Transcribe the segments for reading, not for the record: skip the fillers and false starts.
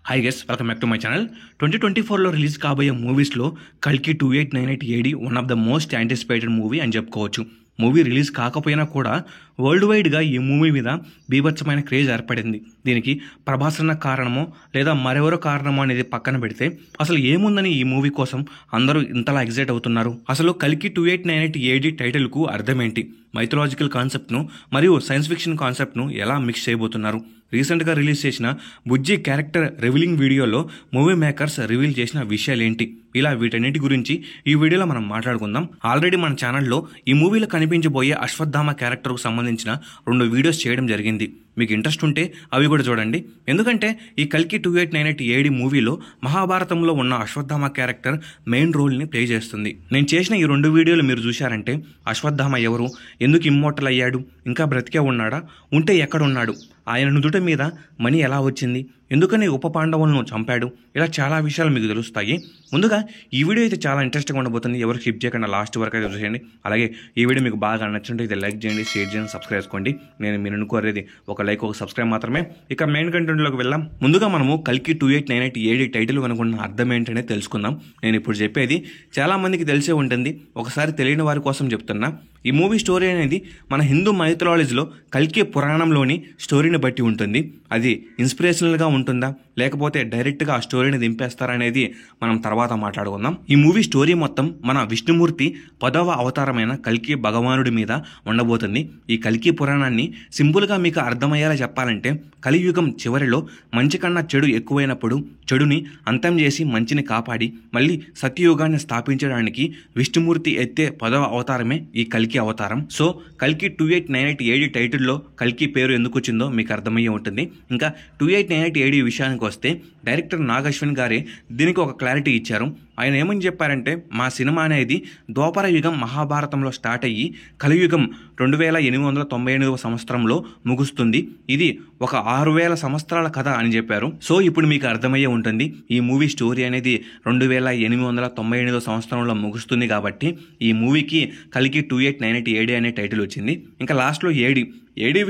Hi guys welcome back to my channel 2024లో release కాబోయే మూవీస్లో కల్కి 2898 AD one of the most anticipated movie అని చెప్పుకోవచ్చు. మూవీ రిలీజ్ కాకపోయినా కూడా వరల్డ్ వైడ్గా ఈ మూవీ మీద బీభత్సమైన క్రేజ్ ఏర్పడింది. దీనికి ప్రభాస్ అన్న కారణమో లేదా మరెవరో కారణమో అనేది పక్కన పెడితే అసలు ఏముందని ఈ మూవీ కోసం అందరూ ఇంతలా ఎగ్జైట్ అవుతున్నారు? అసలు కల్కి 2898 ఏడి టైటిల్కు అర్థం ఏంటి? మైథలాజికల్ కాన్సెప్ట్ను మరియు సైన్స్ ఫిక్షన్ కాన్సెప్ట్ను ఎలా మిక్స్ చేయబోతున్నారు? రీసెంట్గా రిలీజ్ చేసిన బుజ్జి క్యారెక్టర్ రివీలింగ్ వీడియోలో మూవీ మేకర్స్ రివీల్ చేసిన విషయాలేంటి? ఇలా వీటన్నిటి గురించి ఈ వీడియోలో మనం మాట్లాడుకుందాం. ఆల్రెడీ మన ఛానల్లో ఈ మూవీలో కనిపించబోయే అశ్వత్థామ క్యారెక్టర్కు సంబంధించిన 2 వీడియోస్ చేయడం జరిగింది. మీకు ఇంట్రెస్ట్ ఉంటే అవి కూడా చూడండి. ఎందుకంటే ఈ కల్కి 2898 ఏడి మూవీలో మహాభారతంలో ఉన్న అశ్వత్థామ క్యారెక్టర్ మెయిన్ రోల్ని ప్లే చేస్తుంది. నేను చేసిన ఈ 2 వీడియోలు మీరు చూశారంటే అశ్వత్థామ ఎవరు, ఎందుకు ఇమ్మోర్టల్ అయ్యాడు, ఇంకా బ్రతికే ఉన్నాడా, ఉంటే ఎక్కడున్నాడు, ఆయన నుదుట మీద మణి ఎలా వచ్చింది, ఎందుకని ఉప పాండవులను చంపాడు, ఇలా చాలా విషయాలు మీకు తెలుస్తాయి. ముందుగా ఈ వీడియో అయితే చాలా ఇంట్రెస్టింగ్గా ఉండబోతుంది. ఎవరు స్కిప్ చేయకుండా లాస్ట్ వరకు అయితే చూసేయండి. అలాగే ఈ వీడియో మీకు బాగా నచ్చుంటే అయితే లైక్ చేయండి, షేర్ చేయండి, సబ్స్క్రైబ్ చేసుకోండి. మీరు అనుకోరేది ఒక లైక్ ఒక సబ్స్క్రైబ్ మాత్రమే. ఇక మెయిన్ కంటెంట్లోకి వెళ్దాం. ముందుగా మనము కల్కి 2898 ఏడి టైటిల్ కనుకున్న అర్థం ఏంటనే తెలుసుకుందాం. నేను ఇప్పుడు చెప్పేది చాలా మందికి తెలిసే ఉంటుంది, ఒకసారి తెలియని వారి కోసం చెప్తున్నా. ఈ మూవీ స్టోరీ అనేది మన హిందూ మైథలాజీలో కల్కి పురాణంలోని స్టోరీని బట్టి ఉంటుంది. అది ఇన్స్పిరేషనల్గా ఉంటుందా లేకపోతే డైరెక్ట్గా ఆ స్టోరీని దింపేస్తారనేది మనం తర్వాత మాట్లాడుకుందాం. ఈ మూవీ స్టోరీ మొత్తం మన విష్ణుమూర్తి 10వ అవతారమైన కల్కి భగవానుడి మీద ఉండబోతుంది. ఈ కల్కి పురాణాన్ని సింపుల్గా మీకు అర్థమయ్యేలా చెప్పాలంటే కలియుగం చివరిలో మంచి కన్నా చెడు ఎక్కువైనప్పుడు చెడుని అంతం చేసి మంచిని కాపాడి మళ్ళీ సత్యయుగాన్ని స్థాపించడానికి విష్ణుమూర్తి ఎత్తే 10వ అవతారమే ఈ కల్కి అవతారం. సో కల్కి 2898 ఏడి టైటిల్లో కల్కి పేరు ఎందుకు వచ్చిందో మీకు అర్థమయ్యే ఉంటుంది. ఇంకా 2898 ఏడి విషయానికి వస్తే డైరెక్టర్ నాగశ్విన్ గారే దీనికి ఒక క్లారిటీ ఇచ్చారు. ఆయన ఏమని చెప్పారంటే, మా సినిమా అనేది ద్వాపర యుగం మహాభారతంలో స్టార్ట్ అయ్యి కలియుగం 2898వ సంవత్సరంలో ముగుస్తుంది. ఇది ఒక 6000 సంవత్సరాల కథ అని చెప్పారు. సో ఇప్పుడు మీకు అర్థమయ్యే ఉంటుంది ఈ మూవీ స్టోరీ అనేది 2898వ సంవత్సరంలో ముగుస్తుంది కాబట్టి ఈ మూవీకి కల్కి 2898 ఏడి అనే టైటిల్ వచ్చింది. ఇంకా లాస్ట్లో ఏడి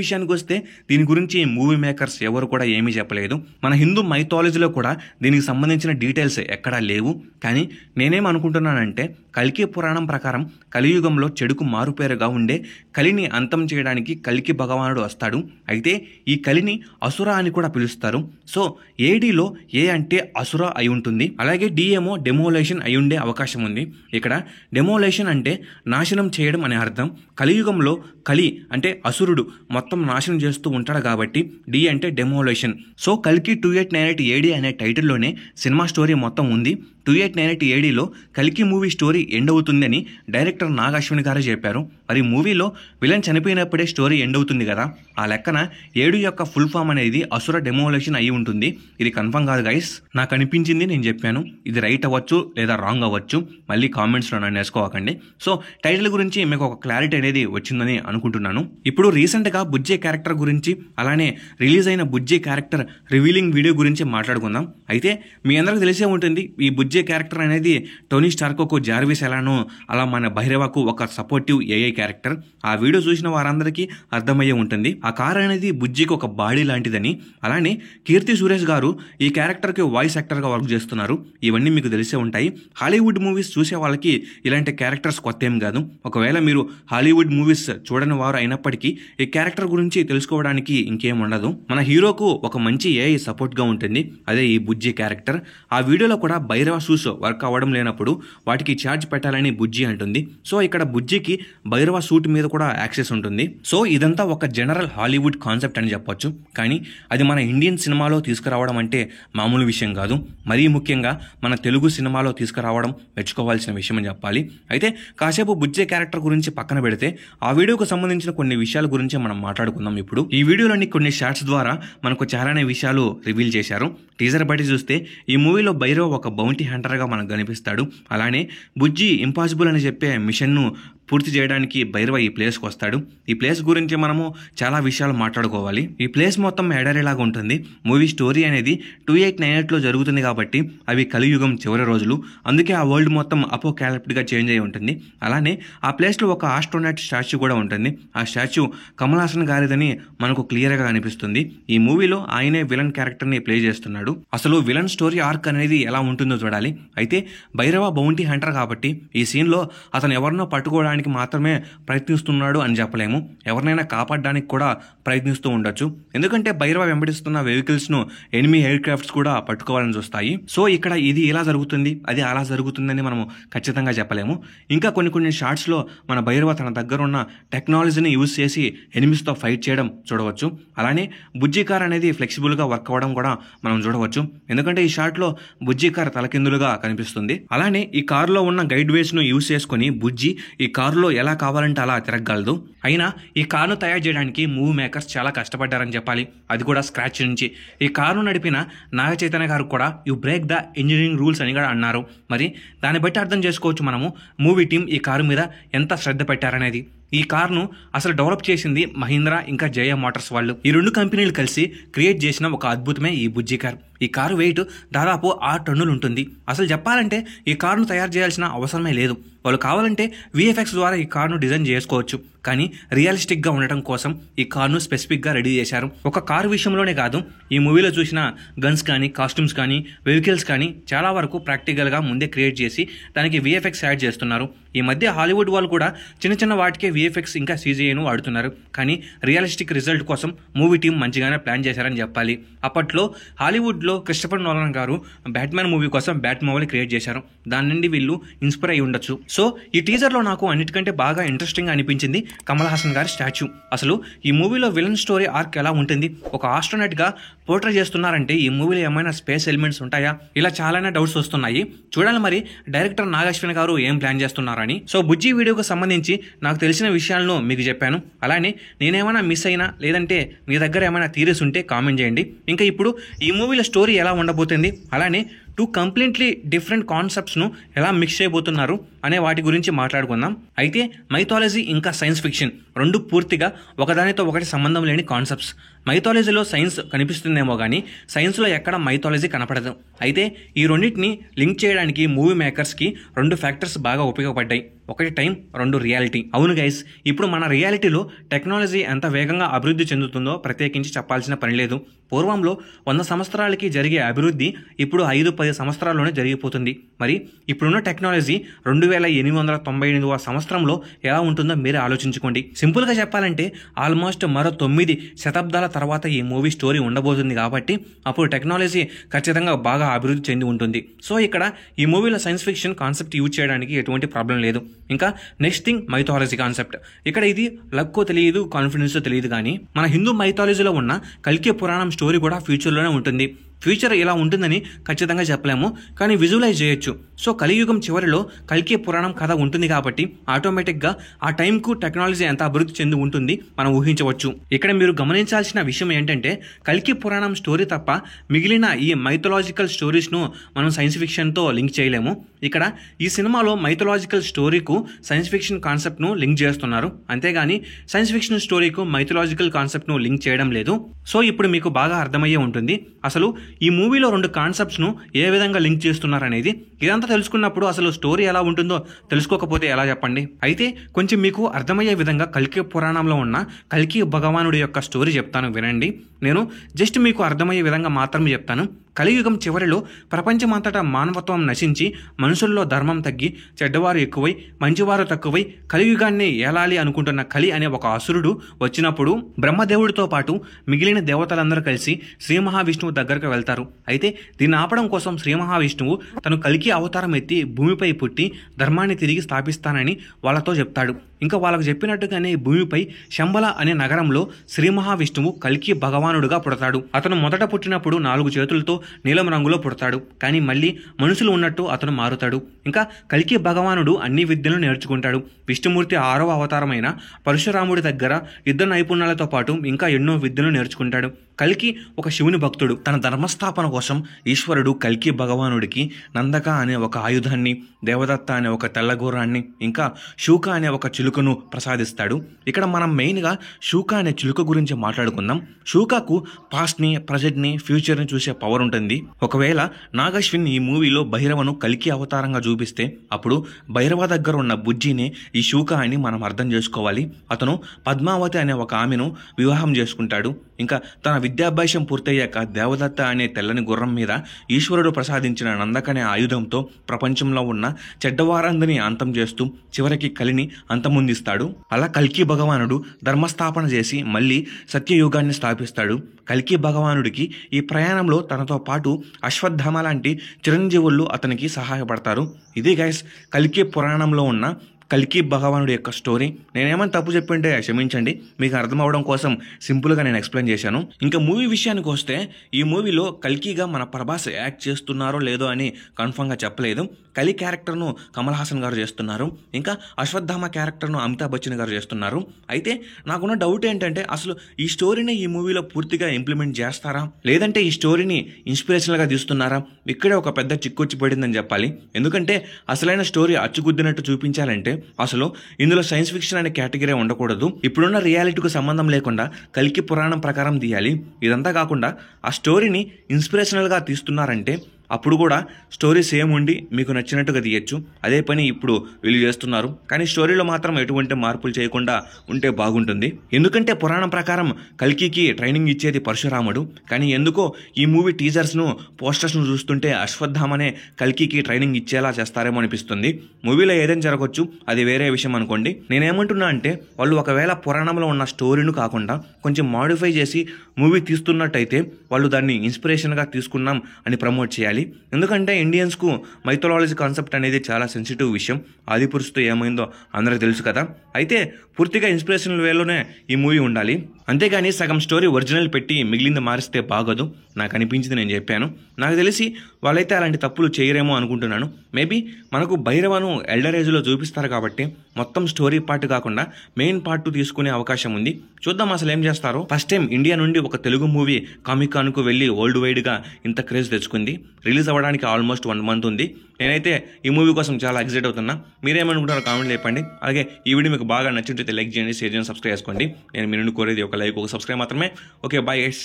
విషయానికి వస్తే దీని గురించి మూవీ మేకర్స్ ఎవరు కూడా ఏమీ చెప్పలేదు. మన హిందూ మైథాలజీలో కూడా దీనికి సంబంధించిన డీటెయిల్స్ ఎక్కడా లేవు. కానీ నేనేమనుకుంటున్నానంటే కల్కి పురాణం ప్రకారం కలియుగంలో చెడుకు మారుపేరుగా ఉండే కలిని అంతం చేయడానికి కల్కి భగవానుడు వస్తాడు. అయితే ఈ కలిని అసుర అని కూడా పిలుస్తారు. సో ఏడీలో ఏ అంటే అసుర అయి ఉంటుంది, అలాగే డి ఏమో డెమోలేషన్ అయి ఉండే అవకాశం ఉంది. ఇక్కడ డెమోలేషన్ అంటే నాశనం చేయడం అనే అర్థం. కలియుగంలో కలి అంటే అసురుడు మొత్తం నాశనం చేస్తూ ఉంటాడు కాబట్టి డి అంటే డెమోలేషన్. సో కల్కి 2898 ఏడి అనే టైటిల్లోనే సినిమా స్టోరీ మొత్తం ఉంది. 2898 ఏడీలో కల్కి మూవీ స్టోరీ ఎండ్ అవుతుందని డైరెక్టర్ నాగశ్విన్ గారే చెప్పారు. మరి మూవీలో విలన్ చనిపోయినప్పుడే స్టోరీ ఎండ్ అవుతుంది కదా, ఆ లెక్కన ఏడు యొక్క ఫుల్ ఫామ్ అనేది అసుర డెమోలేషన్ అయి ఉంటుంది. ఇది కన్ఫర్మ్ కాదు గైస్, నాకు అనిపించింది నేను చెప్పాను. ఇది రైట్ అవ్వచ్చు లేదా రాంగ్ అవ్వచ్చు, మళ్ళీ కామెంట్స్లో నన్ను వేసుకోకండి. సో టైటిల్ గురించి మీకు ఒక క్లారిటీ అనేది వచ్చిందని అనుకుంటున్నాను. ఇప్పుడు రీసెంట్గా బుజ్జి క్యారెక్టర్ గురించి అలానే రిలీజ్ అయిన బుజ్జి క్యారెక్టర్ రివీలింగ్ వీడియో గురించి మాట్లాడుకుందాం. అయితే మీ అందరికీ తెలిసే ఉంటుంది ఈ బుజ్జి క్యారెక్టర్ అనేది టోనీ స్టార్కోకు జార్విస్ ఎలానో అలా మన భైరవకు ఒక సపోర్టివ్ ఏఐ క్యారెక్టర్. ఆ వీడియో చూసిన వారందరికీ అర్థమయ్యే ఉంటుంది ఆ కార్ అనేది బుజ్జికి ఒక బాడీ లాంటిదని. అలానే కీర్తి సురేష్ గారు ఈ క్యారెక్టర్కి వాయిస్ యాక్టర్గా వర్క్ చేస్తున్నారు. ఇవన్నీ మీకు తెలిసే ఉంటాయి. హాలీవుడ్ మూవీస్ చూసే వాళ్ళకి ఇలాంటి క్యారెక్టర్స్ కొత్త ఏం కాదు. ఒకవేళ మీరు హాలీవుడ్ మూవీస్ చూడని వారు అయినప్పటికీ ఈ క్యారెక్టర్ గురించి తెలుసుకోవడానికి ఇంకేం ఉండదు. మన హీరోకు ఒక మంచి ఏఐ సపోర్ట్గా ఉంటుంది, అదే ఈ బుజ్జి క్యారెక్టర్. ఆ వీడియోలో కూడా భైరవ షూస్ వర్క్ అవ్వడం లేనప్పుడు వాటికి ఛార్జ్ పెట్టాలని బుజ్జి అంటుంది. సో ఇక్కడ బుజ్జికి భైరవ సూట్ మీద కూడా యాక్సెస్ ఉంటుంది. సో ఇదంతా ఒక జనరల్ హాలీవుడ్ కాన్సెప్ట్ అని చెప్పొచ్చు. కానీ అది మన ఇండియన్ సినిమాలో తీసుకురావడం అంటే మామూలు విషయం కాదు. మరీ ముఖ్యంగా మన తెలుగు సినిమాలో తీసుకురావడం మెచ్చుకోవాల్సిన విషయం అని చెప్పాలి. అయితే కాసేపు బుజ్జి క్యారెక్టర్ గురించి పక్కన పెడితే ఆ వీడియోకు సంబంధించిన కొన్ని విషయాల గురించి మనం మాట్లాడుకుందాం. ఇప్పుడు ఈ వీడియోలోని కొన్ని షార్ట్స్ ద్వారా మనకు చాలానే విషయాలు రివీల్ చేశారు. టీజర్ బట్టి చూస్తే ఈ మూవీలో భైరవ్ ఒక బౌంటీ హంటర్గా మనకు కనిపిస్తాడు. అలానే బుజ్జి ఇంపాసిబుల్ అని చెప్పే మిషన్ను పూర్తి చేయడానికి భైరవ ఈ ప్లేస్కి వస్తాడు. ఈ ప్లేస్ గురించి మనము చాలా విషయాలు మాట్లాడుకోవాలి. ఈ ప్లేస్ మొత్తం ఎడారిలాగా ఉంటుంది. మూవీ స్టోరీ అనేది 2898లో జరుగుతుంది కాబట్టి అవి కలియుగం చివరి రోజులు. అందుకే ఆ వరల్డ్ మొత్తం అపోకాలిప్టిక్గా చేంజ్ అయి ఉంటుంది. అలానే ఆ ప్లేస్లో ఒక ఆస్ట్రోనాట్ స్టాచ్యూ కూడా ఉంటుంది. ఆ స్టాచ్యూ కమల్ హాసన్ గారిదని మనకు క్లియర్గా కనిపిస్తుంది. ఈ మూవీలో ఆయనే విలన్ క్యారెక్టర్ని ప్లే చేస్తున్నాడు. అసలు విలన్ స్టోరీ ఆర్క్ అనేది ఎలా ఉంటుందో చూడాలి. అయితే భైరవ బౌంటీ హంటర్ కాబట్టి ఈ సీన్లో అతను ఎవరినో పట్టుకోవడానికి మాత్రమే ప్రయత్నిస్తున్నాడు అని చెప్పలేము. ఎవరినైనా కాపాడడానికి కూడా ప్రయత్నిస్తూ ఉండొచ్చు. ఎందుకంటే భైరవ వెంబడిస్తున్న వెహికల్స్ను ఎనిమీ ఎయిర్ క్రాఫ్ట్స్ కూడా పట్టుకోవాలని చూస్తాయి. సో ఇక్కడ ఇది ఇలా జరుగుతుంది, అది అలా జరుగుతుందని మనము ఖచ్చితంగా చెప్పలేము. ఇంకా కొన్ని షాట్స్లో మన భైరవ తన దగ్గర ఉన్న టెక్నాలజీని యూజ్ చేసి ఎనిమిస్తో ఫైట్ చేయడం చూడవచ్చు. అలానే బుజ్జి కార్ అనేది ఫ్లెక్సిబుల్గా వర్క్ అవ్వడం కూడా మనం చూడవచ్చు. ఎందుకంటే ఈ షాట్లో బుజ్జి కార్ తలకిందులుగా కనిపిస్తుంది. అలానే ఈ కారులో ఉన్న గైడ్ వేస్ను యూజ్ చేసుకుని బుజ్జి ఈ కారులో ఎలా కావాలంటే అలా తిరగగలదు. అయినా ఈ కారును తయారు చేయడానికి మూవీ మేకర్స్ చాలా కష్టపడ్డారని చెప్పాలి. అది కూడా స్క్రాచ్ నుంచి. ఈ కారును నడిపిన నాగ చైతన్య గారు కూడా you break the engineering rules అని కూడా అన్నారు. మరి దాన్ని బట్టి అర్థం చేసుకోవచ్చు మనము మూవీ టీం ఈ కారు మీద ఎంత శ్రద్ధ పెట్టారనేది. ఈ కార్ను అసలు డెవలప్ చేసింది మహీంద్రా ఇంకా జయ మోటార్స్ వాళ్ళు. ఈ రెండు కంపెనీలు కలిసి క్రియేట్ చేసిన ఒక అద్భుతమే ఈ బుజ్జి కార్. ఈ కారు వెయిట్ దాదాపు 6 టన్నులు ఉంటుంది. అసలు చెప్పాలంటే ఈ కారును తయారు చేయాల్సిన అవసరమే లేదు. వాళ్ళు కావాలంటే VFX ద్వారా ఈ కారును డిజైన్ చేసుకోవచ్చు. కానీ రియలిస్టిక్గా ఉండటం కోసం ఈ కార్ను స్పెసిఫిక్గా రెడీ చేశారు. ఒక కారు విషయంలోనే కాదు, ఈ మూవీలో చూసిన గన్స్ కానీ, కాస్ట్యూమ్స్ కానీ, వెహికల్స్ కానీ చాలా వరకు ప్రాక్టికల్గా ముందే క్రియేట్ చేసి దానికి VFX యాడ్ చేస్తున్నారు. ఈ మధ్య హాలీవుడ్ వాళ్ళు కూడా చిన్న వాటికే VFX ఇంకా CGIను వాడుతున్నారు. కానీ రియలిస్టిక్ రిజల్ట్ కోసం మూవీ టీం మంచిగానే ప్లాన్ చేశారని చెప్పాలి. అప్పట్లో హాలీవుడ్లో క్రిస్టఫర్ నోలన్ గారు బ్యాట్మ్యాన్ మూవీ కోసం బ్యాట్మోబైల్ క్రియేట్ చేశారు. దాని నుండి వీళ్ళు ఇన్స్పైర్ అయి ఉండొచ్చు. సో ఈ టీజర్లో నాకు అన్నిటికంటే బాగా ఇంట్రెస్టింగ్గా అనిపించింది కమల్ హాసన్ గారి స్టాచ్యూ. అసలు ఈ మూవీలో విలన్ స్టోరీ ఆర్క్ ఎలా ఉంటుంది, ఒక ఆస్ట్రోనట్గా పోర్ట్రే చేస్తున్నారంటే ఈ మూవీలో ఏమైనా స్పేస్ ఎలిమెంట్స్ ఉంటాయా, ఇలా చాలానే డౌట్స్ వస్తున్నాయి. చూడాలి మరి డైరెక్టర్ నాగశ్విన్ గారు ఏం ప్లాన్ చేస్తున్నారని. సో బుజ్జి వీడియోకి సంబంధించి నాకు తెలిసిన విషయాలను మీకు చెప్పాను. అలానే నేనేమైనా మిస్ అయినా లేదంటే మీ దగ్గర ఏమైనా థీరీస్ ఉంటే కామెంట్ చేయండి. ఇంకా ఇప్పుడు ఈ మూవీలో స్టోరీ ఎలా ఉండబోతుంది, అలానే 2 కంప్లీట్లీ డిఫరెంట్ కాన్సెప్ట్స్ను ఎలా మిక్స్ చేయబోతున్నారు అనే వాటి గురించి మాట్లాడుకుందాం. అయితే మైథాలజీ ఇంకా సైన్స్ ఫిక్షన్ రెండు పూర్తిగా ఒకదానితో ఒకటి సంబంధం లేని కాన్సెప్ట్స్. మైథాలజీలో సైన్స్ కనిపిస్తుందేమో కానీ సైన్స్లో ఎక్కడ మైథాలజీ కనపడదు. అయితే ఈ రెండింటిని లింక్ చేయడానికి మూవీ మేకర్స్కి 2 ఫ్యాక్టర్స్ బాగా ఉపయోగపడ్డాయి. ఒకటి టైం, 2 రియాలిటీ. అవును గైస్, ఇప్పుడు మన రియాలిటీలో టెక్నాలజీ ఎంత వేగంగా అభివృద్ధి చెందుతుందో ప్రత్యేకించి చెప్పాల్సిన పని లేదు. పూర్వంలో 100 సంవత్సరాలకి జరిగే అభివృద్ధి ఇప్పుడు 5-10 సంవత్సరాల్లోనే జరిగిపోతుంది. మరి ఇప్పుడున్న టెక్నాలజీ 2898వ సంవత్సరంలో ఎలా ఉంటుందో మీరే ఆలోచించుకోండి. సింపుల్గా చెప్పాలంటే ఆల్మోస్ట్ మరో 9 శతాబ్దాల తర్వాత ఈ మూవీ స్టోరీ ఉండబోతుంది కాబట్టి అప్పుడు టెక్నాలజీ ఖచ్చితంగా బాగా అభివృద్ధి చెంది ఉంటుంది. సో ఇక్కడ ఈ మూవీలో సైన్స్ ఫిక్షన్ కాన్సెప్ట్ యూజ్ చేయడానికి ఎటువంటి ప్రాబ్లం లేదు. ఇంకా నెక్స్ట్ థింగ్ మైథాలజీ కాన్సెప్ట్. ఇక్కడ ఇది లక్కో తెలియదు, కాన్ఫిడెన్సో తెలియదు, కానీ మన హిందూ మైథాలజీలో ఉన్న కల్కి పురాణం స్టోరీ కూడా ఫ్యూచర్లోనే ఉంటుంది. ఫ్యూచర్ ఇలా ఉంటుందని ఖచ్చితంగా చెప్పలేము, కానీ విజువలైజ్ చేయొచ్చు. సో కలియుగం చివరిలో కల్కి పురాణం కథ ఉంటుంది కాబట్టి ఆటోమేటిక్గా ఆ టైంకు టెక్నాలజీ ఎంత అభివృద్ధి చెంది ఉంటుంది మనం ఊహించవచ్చు. ఇక్కడ మీరు గమనించాల్సిన విషయం ఏంటంటే కల్కి పురాణం స్టోరీ తప్ప మిగిలిన ఈ మైథలాజికల్ స్టోరీస్ను మనం సైన్స్ ఫిక్షన్తో లింక్ చేయలేము. ఇక్కడ ఈ సినిమాలో మైథలాజికల్ స్టోరీకు సైన్స్ ఫిక్షన్ కాన్సెప్ట్ను లింక్ చేస్తున్నారు, అంతేగాని సైన్స్ ఫిక్షన్ స్టోరీకు మైథలాజికల్ కాన్సెప్ట్ను లింక్ చేయడం లేదు. సో ఇప్పుడు మీకు బాగా అర్థమయ్యే ఉంటుంది అసలు ఈ మూవీలో 2 కాన్సెప్ట్స్ను ఏ విధంగా లింక్ చేస్తున్నారనేది. ఇదంతా తెలుసుకున్నప్పుడు అసలు స్టోరీ ఎలా ఉంటుందో తెలుసుకోకపోతే ఎలా చెప్పండి. అయితే కొంచెం మీకు అర్థమయ్యే విధంగా కల్కి పురాణంలో ఉన్న కల్కి భగవానుడి యొక్క స్టోరీ చెప్తాను, వినండి. నేను జస్ట్ మీకు అర్థమయ్యే విధంగా మాత్రమే చెప్తాను. కలియుగం చివరిలో ప్రపంచమంతటా మానవత్వం నశించి మనుషుల్లో ధర్మం తగ్గి చెడ్డవారు ఎక్కువై మంచివారు తక్కువై కలియుగాన్ని ఏలాలి అనుకుంటున్న కలి అనే ఒక అసురుడు వచ్చినప్పుడు బ్రహ్మదేవుడితో పాటు మిగిలిన దేవతలందరూ కలిసి శ్రీ మహావిష్ణువు దగ్గరకు వెళ్తారు. అయితే దీన్ని ఆపడం కోసం శ్రీ మహావిష్ణువు తను కల్కి అవతారం ఎత్తి భూమిపై పుట్టి ధర్మాన్ని తిరిగి స్థాపిస్తానని వాళ్ళతో చెప్తాడు. ఇంకా వాళ్ళకు చెప్పినట్టుగానే ఈ భూమిపై శంబల అనే నగరంలో శ్రీ మహావిష్ణువు కల్కి భగవానుడుగా పుడతాడు. అతను మొదట పుట్టినప్పుడు 4 చేతులతో నీలం రంగులో పుడతాడు. కానీ మళ్ళీ మనుషులు ఉన్నట్టు అతను మారుతాడు. ఇంకా కల్కి భగవానుడు అన్ని విద్యలను నేర్చుకుంటాడు. విష్ణుమూర్తి 6వ అవతారమైన పరశురాముడి దగ్గర యుద్ధ నైపుణ్యాలతో పాటు ఇంకా ఎన్నో విద్యలు నేర్చుకుంటాడు. కల్కి ఒక శివుని భక్తుడు. తన ధర్మస్థాపన కోసం ఈశ్వరుడు కల్కి భగవానుడికి నందక అనే ఒక ఆయుధాన్ని, దేవదత్త అనే ఒక తెల్లగూరాన్ని, ఇంకా శూక అనే ఒక చిలుకను ప్రసాదిస్తాడు. ఇక్కడ మనం మెయిన్గా శూక అనే చిలుక గురించి మాట్లాడుకుందాం. శూకకు పాస్ట్ని, ప్రజెంట్ని, ఫ్యూచర్ని చూసే పవర్ ఉంటుంది. ఒకవేళ నాగశ్విన్ ఈ మూవీలో భైరవను కల్కి అవతారంగా చూపిస్తే అప్పుడు భైరవ దగ్గర ఉన్న బుజ్జిని ఈ శూక అని మనం అర్థం చేసుకోవాలి. అతను పద్మావతి అనే ఒక ఆమెను వివాహం చేసుకుంటాడు. ఇంకా తన విద్యాభ్యాసం పూర్తయ్యాక దేవదత్త అనే తెల్లని గుర్రం మీద ఈశ్వరుడు ప్రసాదించిన నందక అనే ఆయుధంతో ప్రపంచంలో ఉన్న చెడ్డవారందరినీ అంతం చేస్తూ చివరికి కలిని అంతమొందిస్తాడు. అలా కల్కి భగవానుడు ధర్మస్థాపన చేసి మళ్ళీ సత్యయుగాన్ని స్థాపిస్తాడు. కల్కి భగవానుడికి ఈ ప్రయాణంలో తనతో పాటు అశ్వత్థామ లాంటి చిరంజీవులు అతనికి సహాయపడతారు. ఇది గైస్ కల్కి పురాణంలో ఉన్న కల్కి భగవానుడి యొక్క స్టోరీ. నేనేమైనా తప్పు చెప్పింటే క్షమించండి, మీకు అర్థం అవడం కోసం సింపుల్గా నేను ఎక్స్ప్లెయిన్ చేశాను. ఇంకా మూవీ విషయానికి వస్తే ఈ మూవీలో కల్కిగా మన ప్రభాస్ యాక్ట్ చేస్తున్నారో లేదో అని కన్ఫర్మ్గా చెప్పలేదు. కలి క్యారెక్టర్ను కమల్ హాసన్ గారు చేస్తున్నారు. ఇంకా అశ్వత్థామ క్యారెక్టర్ను అమితాబ్ బచ్చన్ గారు చేస్తున్నారు. అయితే నాకున్న డౌట్ ఏంటంటే అసలు ఈ స్టోరీని ఈ మూవీలో పూర్తిగా ఇంప్లిమెంట్ చేస్తారా, లేదంటే ఈ స్టోరీని ఇన్స్పిరేషన్గా తీస్తున్నారా? ఇక్కడే ఒక పెద్ద చిక్కొచ్చి పడిందని చెప్పాలి. ఎందుకంటే అసలైన స్టోరీ అచ్చుగుద్దినట్టు చూపించాలంటే అసలు ఇందులో సైన్స్ ఫిక్షన్ అనే కేటగిరీ ఉండకూడదు. ఇప్పుడున్న రియాలిటీకి సంబంధం లేకుండా కల్కి పురాణం ప్రకారం తీయాలి. ఇదంతా కాకుండా ఆ స్టోరీని ఇన్స్పిరేషనల్గా తీస్తున్నారంటే అప్పుడు కూడా స్టోరీ సేమ్ ఉండి మీకు నచ్చినట్టుగా తీయచ్చు. అదే పని ఇప్పుడు వీళ్ళు చేస్తున్నారు. కానీ స్టోరీలో మాత్రం ఎటువంటి మార్పులు చేయకుండా ఉంటే బాగుంటుంది. ఎందుకంటే పురాణం ప్రకారం కల్కికి ట్రైనింగ్ ఇచ్చేది పరశురాముడు. కానీ ఎందుకో ఈ మూవీ టీజర్స్ను, పోస్టర్స్ను చూస్తుంటే అశ్వత్థామనే కల్కికి ట్రైనింగ్ ఇచ్చేలా చేస్తారేమో అనిపిస్తుంది. మూవీలో ఏదైనా జరగవచ్చు, అది వేరే విషయం అనుకోండి. నేనేమంటున్నా అంటే వాళ్ళు ఒకవేళ పురాణంలో ఉన్న స్టోరీను కాకుండా కొంచెం మాడిఫై చేసి మూవీ తీస్తున్నట్టయితే వాళ్ళు దాన్ని ఇన్స్పిరేషన్గా తీసుకున్నాం అని ప్రమోట్ చేయాలి. ఎందుకంటే ఇండియన్స్కు మైథాలజీ కాన్సెప్ట్ అనేది చాలా సెన్సిటివ్ విషయం. ఆదిపురుషుతో ఏమైందో అందరికీ తెలుసు కదా. అయితే పూర్తిగా ఇన్స్పిరేషనల్ వేలోనే ఈ మూవీ ఉండాలి. అంతేగాని సగం స్టోరీ ఒరిజినల్ పెట్టి మిగిలింది మారిస్తే బాగోదు. నాకు అనిపించింది నేను చెప్పాను. నాకు తెలిసి వాళ్ళైతే అలాంటి తప్పులు చేయరేమో అనుకుంటున్నాను. మేబీ మనకు భైరవను ఎల్డర్ ఏజ్లో చూపిస్తారు కాబట్టి మొత్తం స్టోరీ పార్ట్ కాకుండా మెయిన్ పార్ట్ తీసుకునే అవకాశం ఉంది. చూద్దాం అసలు ఏం చేస్తారో. ఫస్ట్ టైం ఇండియా నుండి ఒక తెలుగు మూవీ కామికాన్కు వెళ్ళి వరల్డ్ వైడ్గా ఇంత క్రేజ్ తెచ్చుకుంది. రిలీజ్ అవ్వడానికి ఆల్మోస్ట్ 1 month ఉంది. నేనైతే ఈ మూవీ కోసం చాలా ఎక్సైట్ అవుతున్నా. మీరేమనుకుంటారో కామెంట్ చెప్పండి. అలాగే ఈ వీడియో మీకు బాగా నచ్చినట్లయితే లైక్ చేయండి, షేర్ చేయండి, సబ్స్క్రైబ్ చేసుకోండి. నేను మీ నుండి కోరేది ఒక లైక్, ఒక సబ్స్క్రైబ్ మాత్రమే. Okay, bye guys.